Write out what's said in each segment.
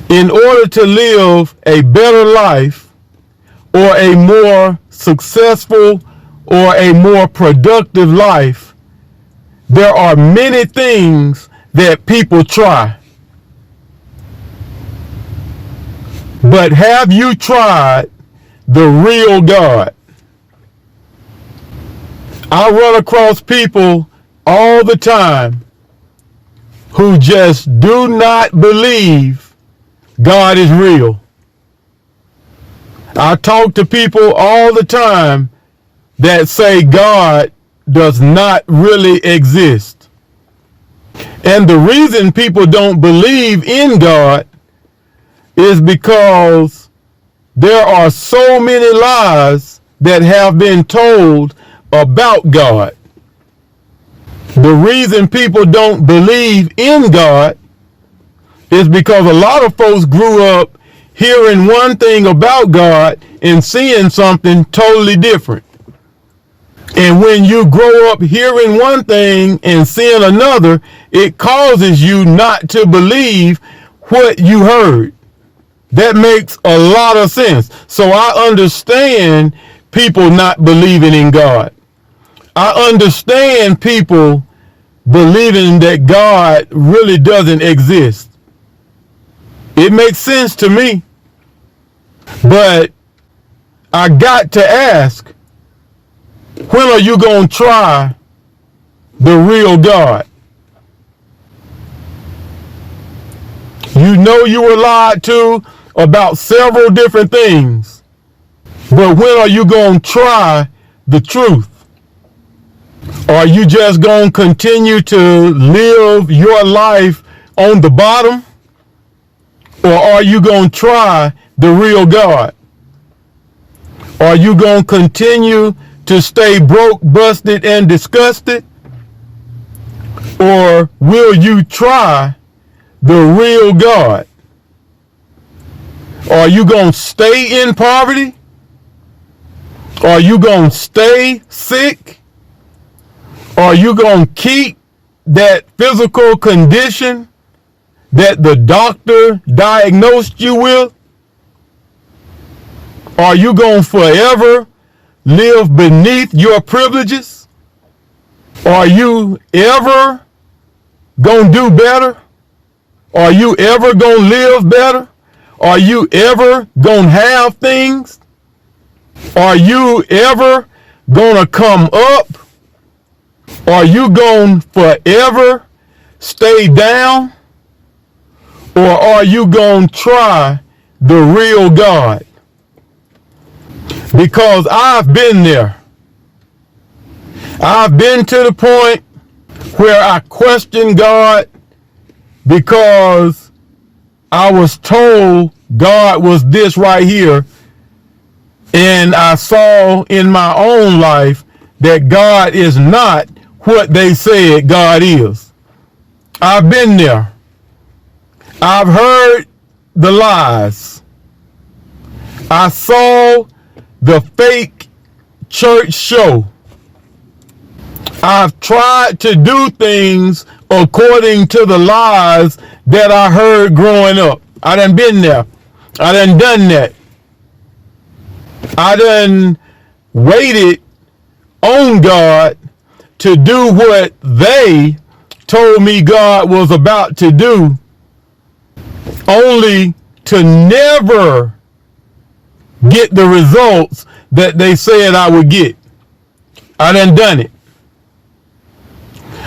In order to live a better life or a more successful or a more productive life, there are many things that people try. But have you tried the real God? I run across people all the time who just do not believe God is real. I talk to people all the time that say God does not really exist. And the reason people don't believe in God is because there are so many lies that have been told about God. The reason people don't believe in God is because a lot of folks grew up hearing one thing about God and seeing something totally different. And when you grow up hearing one thing and seeing another, it causes you not to believe what you heard. That makes a lot of sense. So I understand people not believing in God. I understand people believing that God really doesn't exist. It makes sense to me. But I got to ask, when are you going to try the real God? You know you were lied to about several different things. But when are you going to try the truth? Are you just going to continue to live your life on the bottom? Or are you going to try the real God? Are you going to continue to stay broke, busted, and disgusted? Or will you try the real God? Are you going to stay in poverty? Are you going to stay sick? Are you going to keep that physical condition that the doctor diagnosed you with? Are you going to forever live beneath your privileges? Are you ever going to do better? Are you ever going to live better? Are you ever going to have things? Are you ever going to come up? Are you going to forever stay down? Or are you going to try the real God? Because I've been there. I've been to the point where I questioned God because I was told God was this right here, and I saw in my own life that God is not what they said God is. I've been there. I've heard the lies. I saw the fake church show. I've tried to do things according to the lies that I heard growing up. I done been there. I done that. I done waited on God to do what they told me God was about to do, only to never get the results that they said I would get. I done it.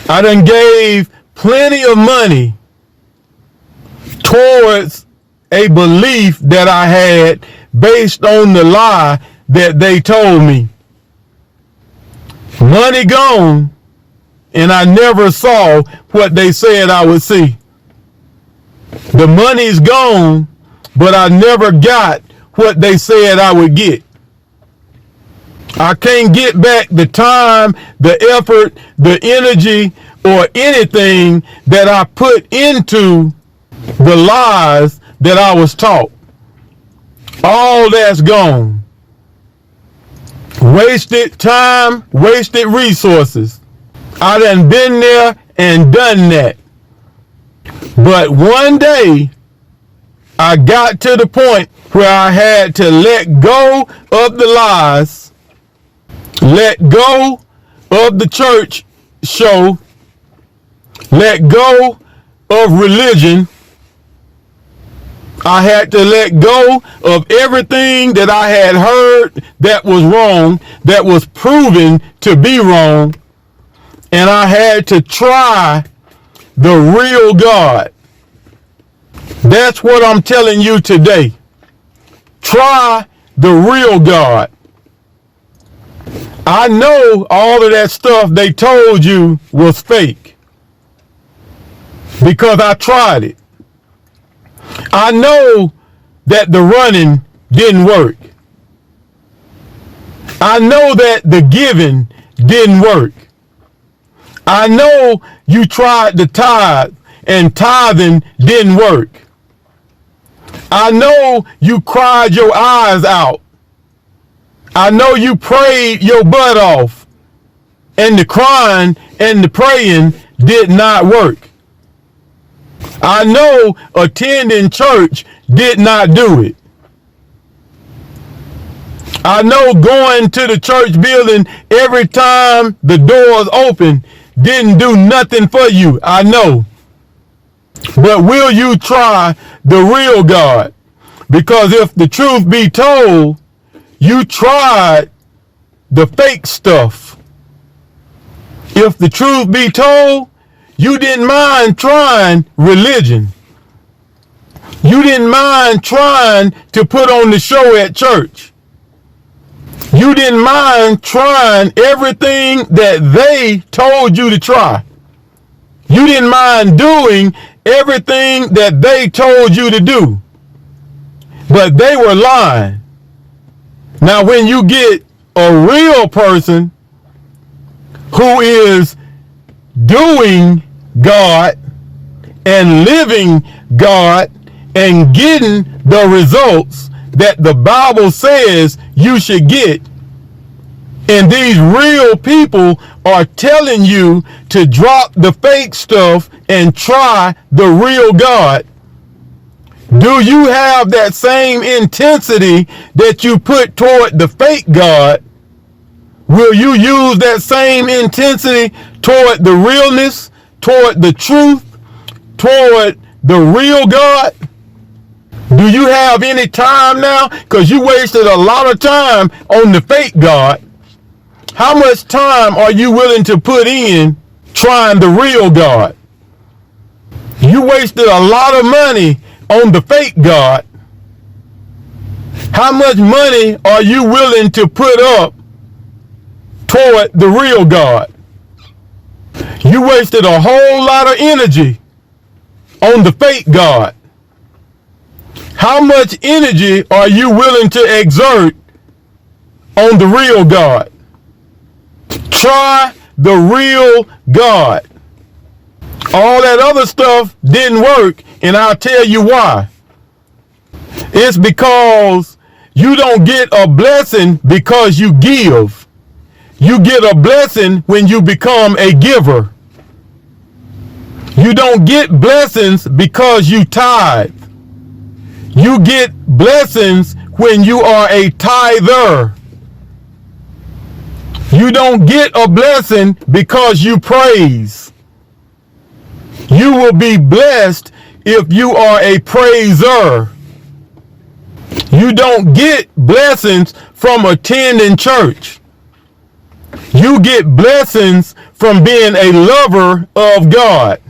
I done gave plenty of money towards a belief that I had based on the lie that they told me. Money gone, and I never saw what they said I would see. The money's gone, but I never got what they said I would get. I can't get back the time, the effort, the energy, or anything that I put into the lies that I was taught. All that's gone. Wasted time, wasted resources. I done been there and done that. But one day, I got to the point where I had to let go of the lies, let go of the church show, let go of religion. I had to let go of everything that I had heard that was wrong, that was proven to be wrong. And I had to try the real God. That's what I'm telling you today. Try the real God. I know all of that stuff they told you was fake because I tried it. I know that the running didn't work. I know that the giving didn't work. I know you tried the tithe and tithing didn't work. I know you cried your eyes out. I know you prayed your butt off and the crying and the praying did not work. I know attending church did not do it. I know going to the church building every time the doors open didn't do nothing for you. I know. But will you try the real God? Because if the truth be told, you tried the fake stuff. If the truth be told, you didn't mind trying religion. You didn't mind trying to put on the show at church. You didn't mind trying everything that they told you to try. You didn't mind doing everything that they told you to do. But they were lying. Now, when you get a real person who is doing God and living God and getting the results that the Bible says you should get, and these real people are telling you to drop the fake stuff and try the real God, do you have that same intensity that you put toward the fake God? Will you use that same intensity toward the realness, toward the truth, toward the real God? Do you have any time now? Because you wasted a lot of time on the fake God. How much time are you willing to put in trying the real God? You wasted a lot of money on the fake God. How much money are you willing to put up toward the real God? You wasted a whole lot of energy on the fake God. How much energy are you willing to exert on the real God? Try the real God. All that other stuff didn't work, and I'll tell you why. It's because you don't get a blessing because you give. You get a blessing when you become a giver. You don't get blessings because you tithe. You get blessings when you are a tither. You don't get a blessing because you praise. You will be blessed if you are a praiser. You don't get blessings from attending church. You get blessings from being a lover of God.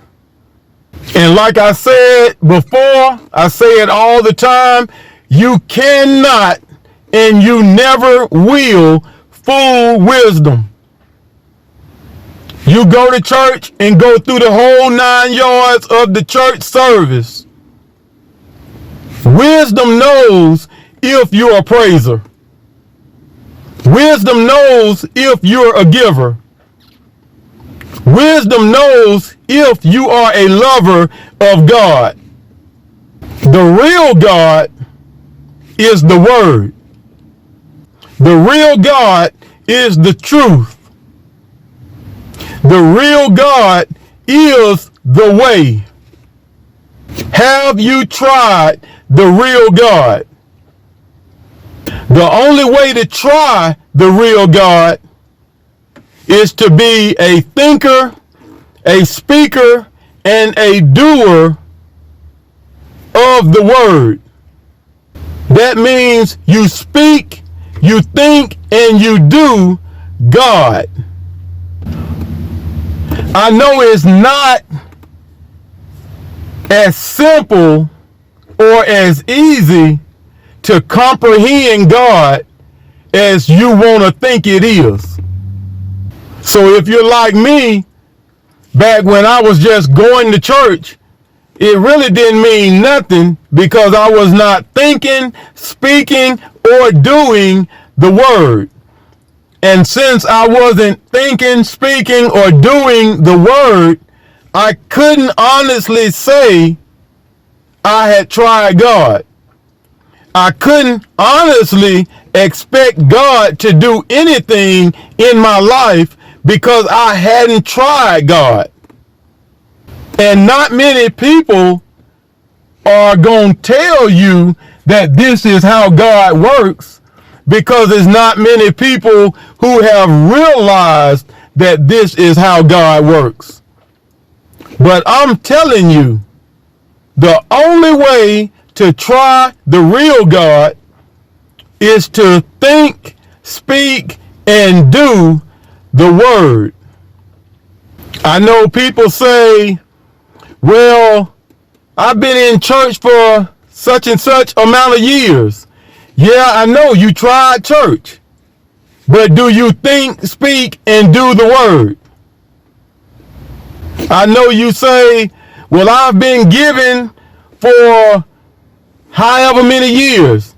And like I said before, I say it all the time, you cannot and you never will fool wisdom. You go to church and go through the whole 9 yards of the church service. Wisdom knows if you're a praiser. Wisdom knows if you're a giver. Wisdom knows if you are a lover of God. The real God is the Word. The real God is the truth. The real God is the way. Have you tried the real God. The only way to try the real God is to be a thinker, a speaker, and a doer of the word. That means you speak, you think, and you do God. I know it's not as simple or as easy to comprehend God as you want to think it is. So if you're like me, back when I was just going to church, it really didn't mean nothing because I was not thinking, speaking, or doing the word. And since I wasn't thinking, speaking, or doing the word, I couldn't honestly say I had tried God. I couldn't honestly expect God to do anything in my life because I hadn't tried God. And not many people are going to tell you that this is how God works, because there's not many people who have realized that this is how God works. But I'm telling you, the only way to try the real God is to think, speak, and do the word. I know people say, well, I've been in church for such and such amount of years. Yeah, I know you tried church, but do you think, speak, and do the word? I know you say, well, I've been giving for however many years.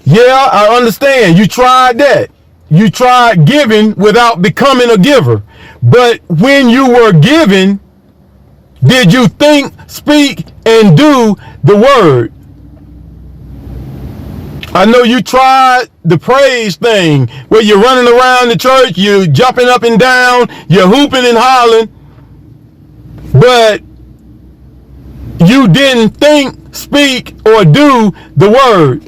Yeah, I understand. You tried that. You tried giving without becoming a giver. But when you were giving, did you think, speak, and do the word? I know you tried the praise thing where you're running around the church, you're jumping up and down, you're hooping and hollering, but you didn't think, speak, or do the word.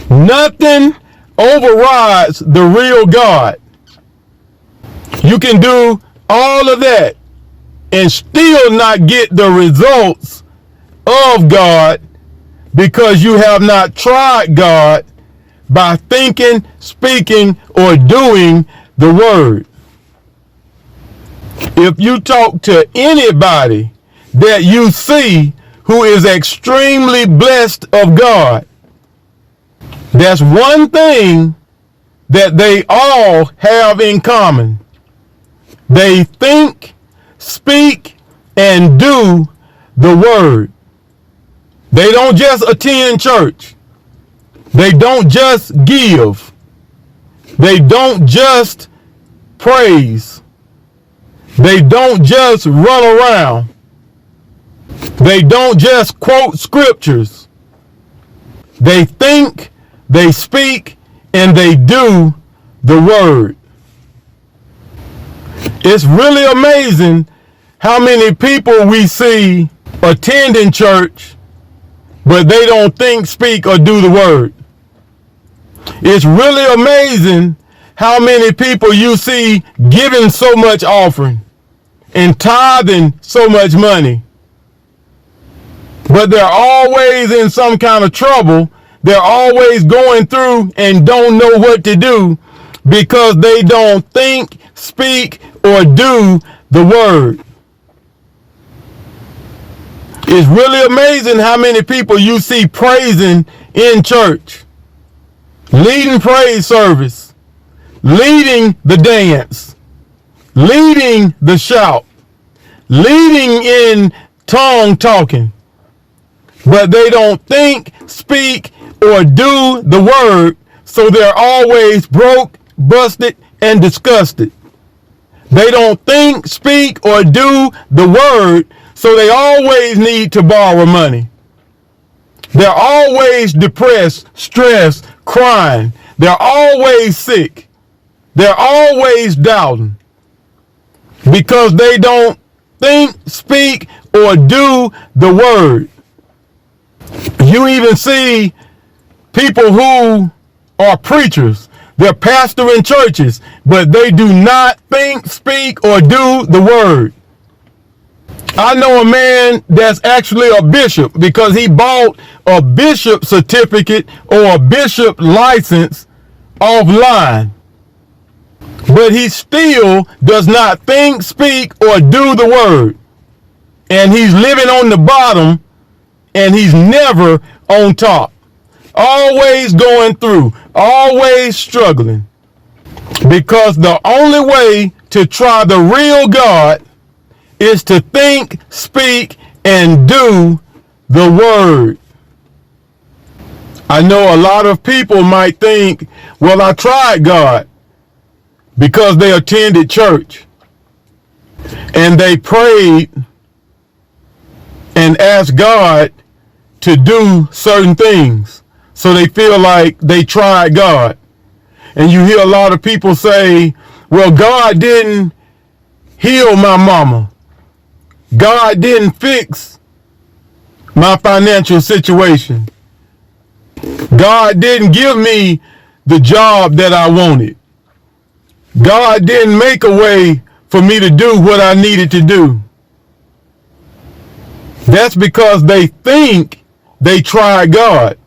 Nothing overrides the real God. You can do all of that and still not get the results of God because you have not tried God by thinking, speaking, or doing the word. If you talk to anybody that you see who is extremely blessed of God, that's one thing that they all have in common. They think, speak, and do the word. They don't just attend church. They don't just give. They don't just praise. They don't just run around. They don't just quote scriptures. They think, they speak, and they do the word. It's really amazing how many people we see attending church, but they don't think, speak, or do the word. It's really amazing how many people you see giving so much offering and tithing so much money, but they're always in some kind of trouble. They're always going through and don't know what to do because they don't think, speak, or do the word. It's really amazing how many people you see praising in church, leading praise service, leading the dance, leading the shout, leading in tongue talking, but they don't think, speak, or do the word, so they're always broke, busted, and disgusted. They don't think, speak, or do the word, so they always need to borrow money. They're always depressed, stressed, crying. They're always sick. They're always doubting because they don't think, speak, or do the word. You even see people who are preachers. They're pastoring churches, but they do not think, speak, or do the word. I know a man that's actually a bishop because he bought a bishop certificate or a bishop license offline. But he still does not think, speak, or do the word. And he's living on the bottom, and he's never on top. Always going through, always struggling. Because the only way to try the real God is to think, speak, and do the word. I know a lot of people might think, well, I tried God, because they attended church and they prayed and asked God to do certain things. So they feel like they tried God. And you hear a lot of people say, well, God didn't heal my mama. God didn't fix my financial situation. God didn't give me the job that I wanted. God didn't make a way for me to do what I needed to do. That's because they think they tried God.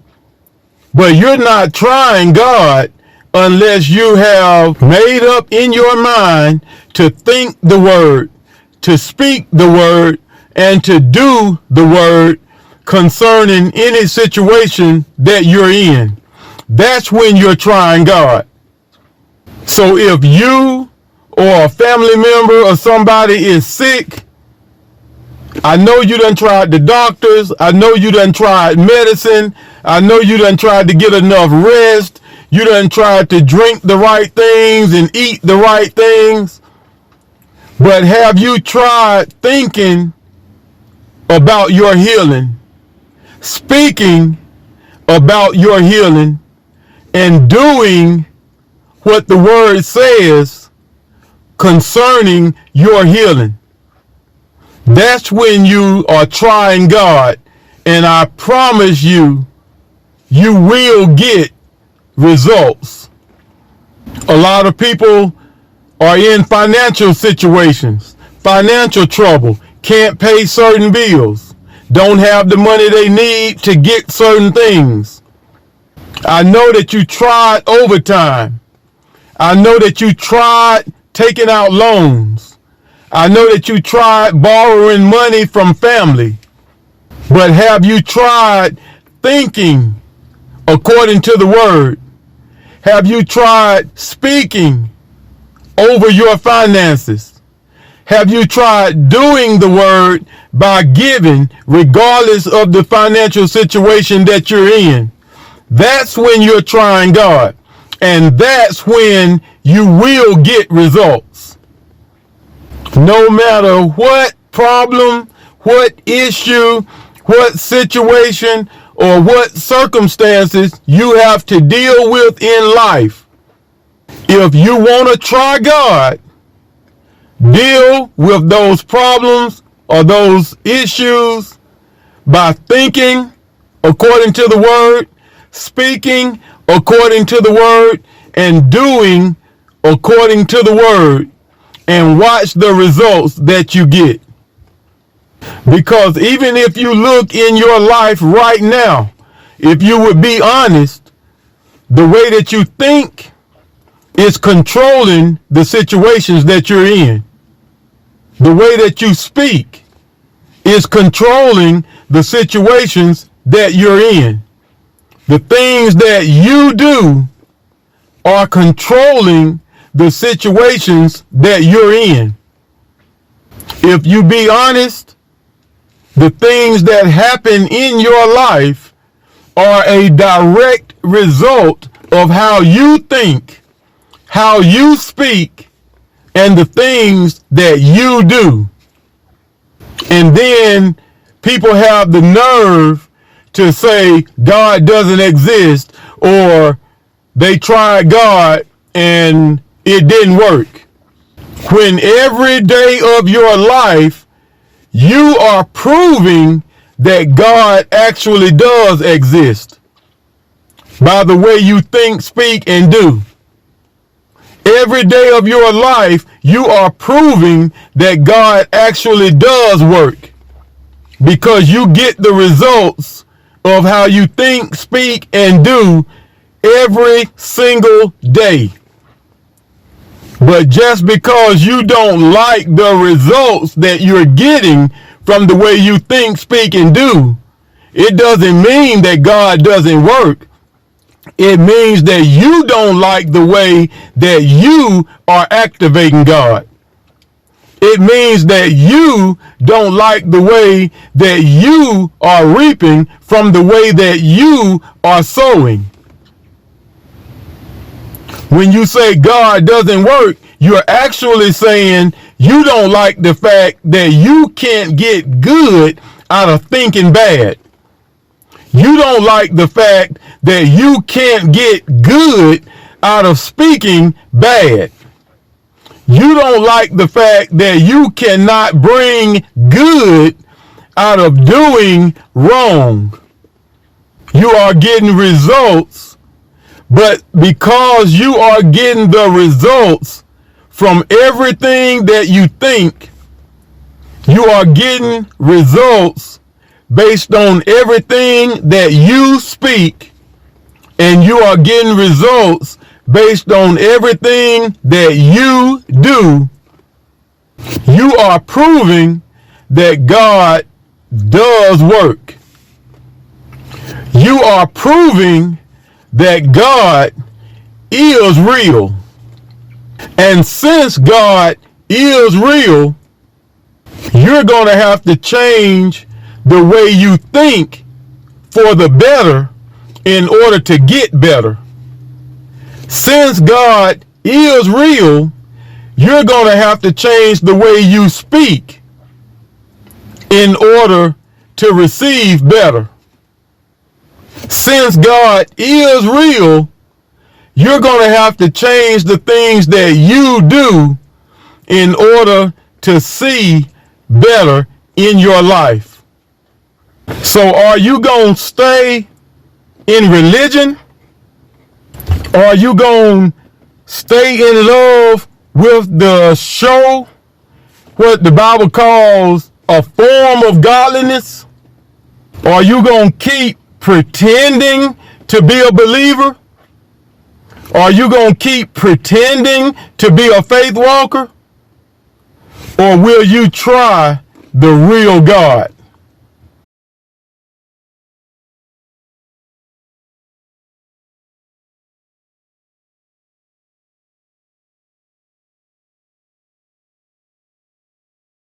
But you're not trying God unless you have made up in your mind to think the word, to speak the word, and to do the word concerning any situation that you're in. That's when you're trying God. So if you or a family member or somebody is sick, I know you done tried the doctors. I know you done tried medicine. I know you done tried to get enough rest. You done tried to drink the right things and eat the right things. But have you tried thinking about your healing, speaking about your healing, and doing what the word says concerning your healing? That's when you are trying God, and I promise you, you will get results. A lot of people are in financial situations, financial trouble, can't pay certain bills, don't have the money they need to get certain things. I know that you tried overtime. I know that you tried taking out loans. I know that you tried borrowing money from family. But have you tried thinking according to the word? Have you tried speaking over your finances? Have you tried doing the word by giving regardless of the financial situation that you're in? That's when you're trying God. And that's when you will get results. No matter what problem, what issue, what situation, or what circumstances you have to deal with in life, if you want to try God, deal with those problems or those issues by thinking according to the word, speaking according to the word, and doing according to the word, and watch the results that you get. Because even if you look in your life right now, if you would be honest, the way that you think is controlling the situations that you're in. The way that you speak is controlling the situations that you're in. The things that you do are controlling the situations that you're in. If you be honest, the things that happen in your life are a direct result of how you think, how you speak, and the things that you do. And then people have the nerve to say God doesn't exist, or they tried God and it didn't work. When every day of your life you are proving that God actually does exist? By the way you think, speak, and do. Every day of your life, you are proving that God actually does work, because you get the results of how you think, speak, and do every single day. But just because you don't like the results that you're getting from the way you think, speak, and do, it doesn't mean that God doesn't work. It means that you don't like the way that you are activating God. It means that you don't like the way that you are reaping from the way that you are sowing. When you say God doesn't work, you're actually saying you don't like the fact that you can't get good out of thinking bad. You don't like the fact that you can't get good out of speaking bad. You don't like the fact that you cannot bring good out of doing wrong. You are getting results, but because you are getting the results from everything that you think, you are getting results based on everything that you speak, and you are getting results based on everything that you do. You are proving that God does work. You are proving that God is real. And since God is real, you're going to have to change the way you think for the better in order to get better. Since God is real, you're going to have to change the way you speak in order to receive better. Since God is real, you're going to have to change the things that you do in order to see better in your life. So are you going to stay in religion? Or are you going to stay in love with the show, what the Bible calls a form of godliness? Or are you going to keep pretending to be a believer? Or are you going to keep pretending to be a faith walker? Or will you try the real God?